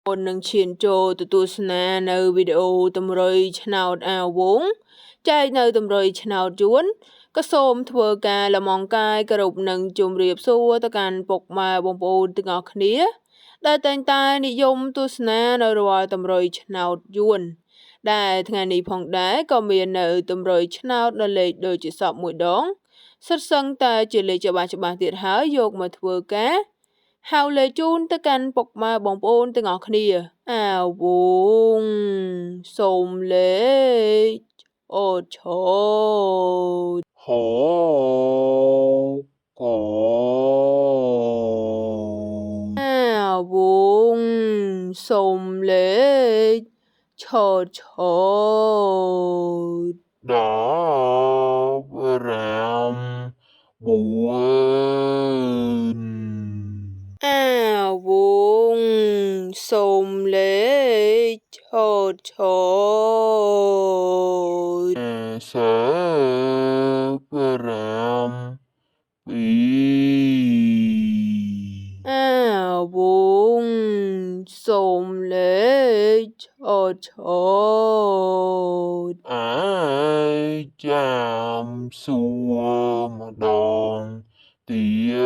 មុននឹងឈានចូលទៅទស្សនានៅវីដេអូតម្រុយឆ្នោតអាវងចែកនៅតម្រុយឆ្នោតយួនក៏សូមធ្វើការលំអងកាយគោរពនិងជម្រាបសួរទៅកាន់ពុកម៉ែបងប្អូនទាំងអស់គ្នាដែលតែងតែនិយមទស្សនានៅរាល់តម្រុយឆ្នោតយួនដែលថ្ងៃនេះផងដែរក៏មាននៅតម្រុយឆ្នោតនៅលេខដូចជាសពមួយដងសិតសឹងតែជាលេខច្បាស់ទៀតហើយយកមកធ្វើការហៅលេខជូនទៅកាន់ពុកម៉ែបងប្អូនទាំងអស់គ្នាអាវងសូមលេខអូឆូតហោកអាវងសូមលេខឆូត14អាវងសូមលេខឆូត52អាវងសូមលេខឆូតអាយចាំសួរម្ដងទៀត